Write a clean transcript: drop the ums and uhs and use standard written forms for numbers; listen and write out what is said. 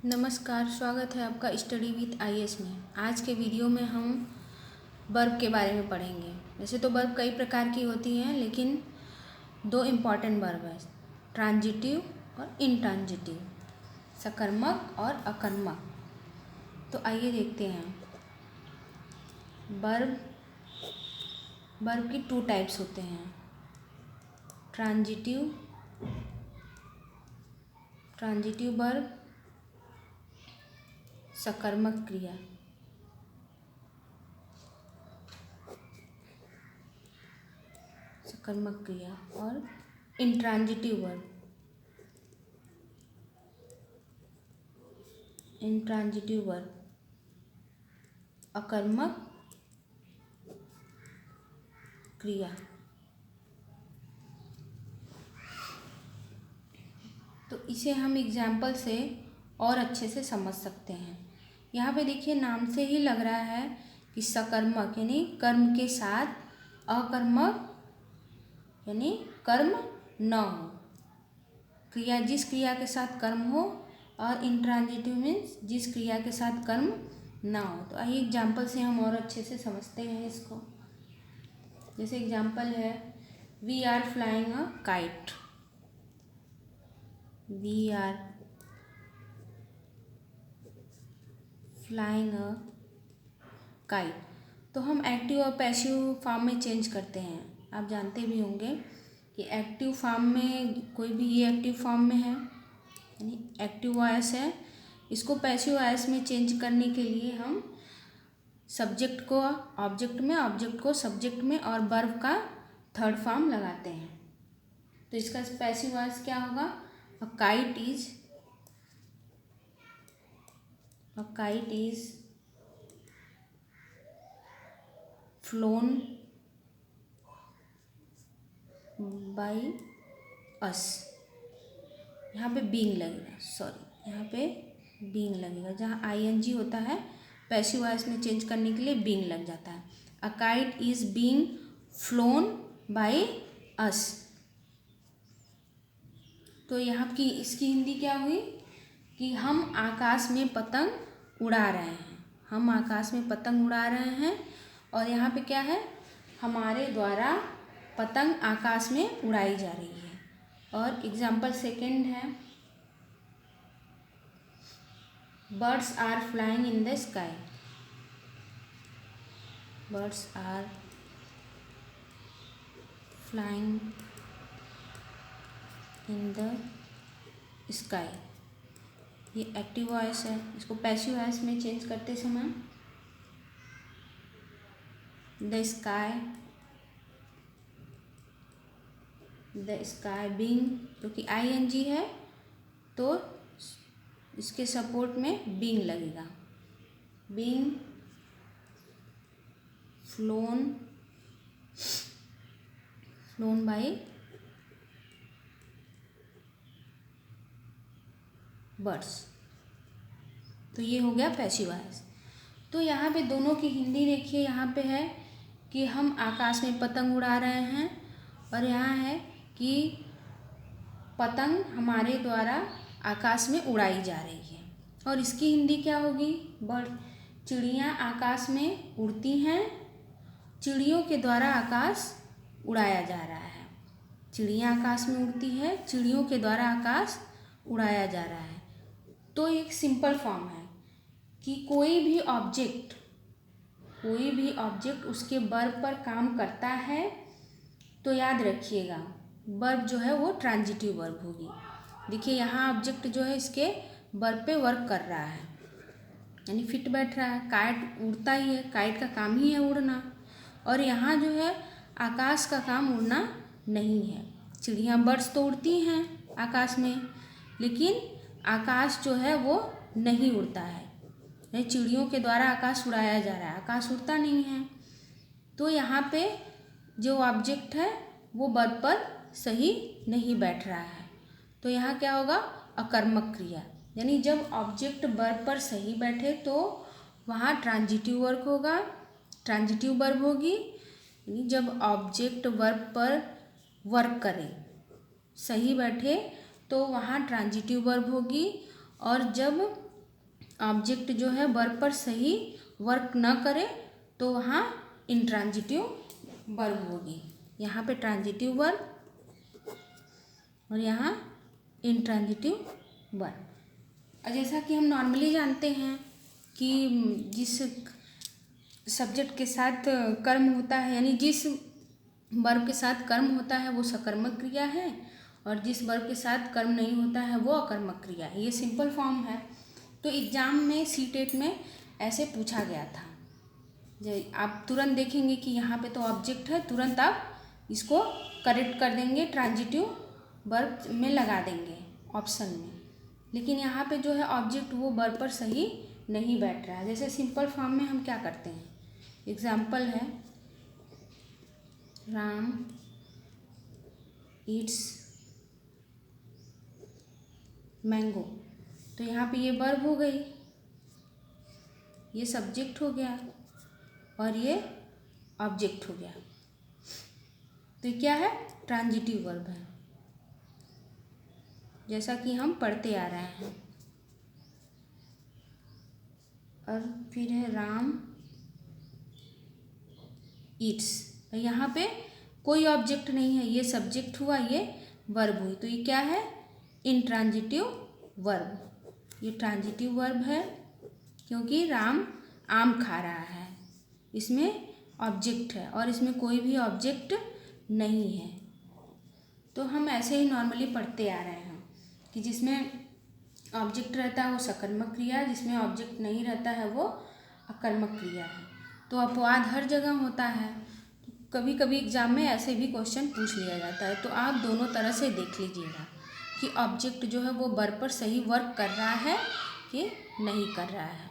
नमस्कार, स्वागत है आपका स्टडी विथ आईएएस में। आज के वीडियो में हम वर्ब के बारे में पढ़ेंगे। वैसे तो वर्ब कई प्रकार की होती हैं, लेकिन दो इम्पॉर्टेंट वर्ब है, ट्रांजिटिव और इनट्रांजिटिव, सकर्मक और अकर्मक। तो आइए देखते हैं। वर्ब की टू टाइप्स होते हैं, ट्रांजिटिव वर्ब, सकर्मक क्रिया। और इंट्रांजिटिव वर्ब, अकर्मक क्रिया। तो इसे हम एग्जाम्पल से और अच्छे से समझ सकते हैं। यहाँ पे देखिए, नाम से ही लग रहा है कि सकर्मक यानी कर्म के साथ, अकर्मक यानी कर्म न हो, क्रिया जिस क्रिया के साथ कर्म हो, और इंट्रांजिटिव मीन्स जिस क्रिया के साथ कर्म ना हो। तो आइए एग्जाम्पल से हम और अच्छे से समझते हैं इसको। जैसे एग्जाम्पल है, we are flying a kite. We are flying a kite. तो हम एक्टिव और पैसिव फॉर्म में चेंज करते हैं। आप जानते भी होंगे कि एक्टिव फॉर्म में कोई भी, ये एक्टिव फॉर्म में है यानी एक्टिव वॉइस है, इसको पैसिव वॉइस में चेंज करने के लिए हम सब्जेक्ट को ऑब्जेक्ट में, ऑब्जेक्ट को सब्जेक्ट में और वर्ब का थर्ड फॉर्म लगाते हैं। तो इसका पैसिव वॉइस क्या होगा? A kite is flown by us। यहाँ पे बीइंग लगेगा, यहाँ पे बीइंग लगेगा। जहाँ आईएनजी होता है पैसिव वॉइस में चेंज करने के लिए बीइंग लग जाता है। A kite is being flown by us. तो यहाँ की इसकी हिंदी क्या हुई कि हम आकाश में पतंग उड़ा रहे हैं। हम आकाश में पतंग उड़ा रहे हैं, और यहाँ पे क्या है, हमारे द्वारा पतंग आकाश में उड़ाई जा रही है। और एग्जाम्पल सेकेंड है, birds are flying in the sky. Birds are flying in the sky. ये एक्टिव वॉइस है, इसको पैसिव वॉइस में चेंज करते समय द स्काई बीइंग, क्योंकि आईएनजी है तो इसके सपोर्ट में बीइंग लगेगा। Being flown by birds. तो ये हो गया पैसिव वॉइस। तो यहाँ पे दोनों की हिंदी देखिए, यहाँ पे है कि हम आकाश में पतंग उड़ा रहे हैं, और यहाँ है कि पतंग हमारे द्वारा आकाश में उड़ाई जा रही है। और इसकी हिंदी क्या होगी? चिड़ियाँ आकाश में उड़ती हैं, चिड़ियों के द्वारा आकाश उड़ाया जा रहा है। चिड़ियाँ आकाश में उड़ती है, चिड़ियों के द्वारा आकाश उड़ाया जा रहा है। तो एक सिंपल फॉर्म है कि कोई भी ऑब्जेक्ट उसके वर्ब पर काम करता है, तो याद रखिएगा वर्ब जो है वो ट्रांजिटिव वर्ब होगी। देखिए, यहाँ ऑब्जेक्ट जो है इसके वर्ब पे वर्क कर रहा है, यानी फिट बैठ रहा है। काइट उड़ता ही है, काइट का काम ही है उड़ना। और यहाँ जो है आकाश का काम उड़ना नहीं है। चिड़ियाँ, बर्ड्स तो उड़ती हैं आकाश में, लेकिन आकाश जो है वो नहीं उड़ता है। चिड़ियों के द्वारा आकाश उड़ाया जा रहा है, आकाश उड़ता नहीं है। तो यहाँ पे जो ऑब्जेक्ट है वो वर्ब पर सही नहीं बैठ रहा है। तो यहाँ क्या होगा? अकर्मक क्रिया। यानी जब ऑब्जेक्ट वर्ब पर सही बैठे तो वहाँ ट्रांजिटिव वर्ब होगा, ट्रांजिटिव वर्ब होगी। यानी जब ऑब्जेक्ट वर्ब पर वर्क करे, सही बैठे, तो वहाँ ट्रांजिटिव वर्ब होगी। और जब ऑब्जेक्ट जो है वर्ब पर सही वर्क न करे तो वहाँ इंट्रांजिटिव वर्ब होगी। यहाँ पे ट्रांजिटिव वर्ब और यहाँ इंट्रांजिटिव वर्ब। और जैसा कि हम नॉर्मली जानते हैं कि जिस सब्जेक्ट के साथ कर्म होता है, यानी जिस वर्ब के साथ कर्म होता है वो सकर्मक क्रिया है, और जिस वर्ब के साथ कर्म नहीं होता है वो अकर्मक क्रिया है। ये सिंपल फॉर्म है। तो एग्ज़ाम में सीटेट में ऐसे पूछा गया था। आप तुरंत देखेंगे कि यहाँ पे तो ऑब्जेक्ट है, तुरंत आप इसको करेक्ट कर देंगे, ट्रांजिटिव वर्ब में लगा देंगे ऑप्शन में। लेकिन यहाँ पे जो है ऑब्जेक्ट वो वर्ब पर सही नहीं बैठ रहा है। जैसे सिंपल फॉर्म में हम क्या करते हैं, एग्जाम्पल है राम ईट्स मैंगो, तो यहाँ पे ये वर्ब हो गई, ये सब्जेक्ट हो गया और ये ऑब्जेक्ट हो गया। तो क्या है, ट्रांजिटिव वर्ब है, जैसा कि हम पढ़ते आ रहे हैं। और फिर है राम ईट्स, यहाँ पे कोई ऑब्जेक्ट नहीं है, ये सब्जेक्ट हुआ, ये वर्ब हुई, तो ये क्या है, इंट्रांजिटिव वर्ब। ये ट्रांजिटिव वर्ब है क्योंकि राम आम खा रहा है, इसमें ऑब्जेक्ट है और इसमें कोई भी ऑब्जेक्ट नहीं है। तो हम ऐसे ही नॉर्मली पढ़ते आ रहे हैं कि जिसमें ऑब्जेक्ट रहता है वो सकर्मक क्रिया है, जिसमें ऑब्जेक्ट नहीं रहता है वो अकर्मक क्रिया है। तो अपवाद हर जगह होता है। कभी कभी एग्जाम में ऐसे भी क्वेश्चन पूछ लिया जाता है, तो आप दोनों तरह से देख लीजिएगा कि ऑब्जेक्ट जो है वो वर्ब पर सही वर्क कर रहा है कि नहीं कर रहा है।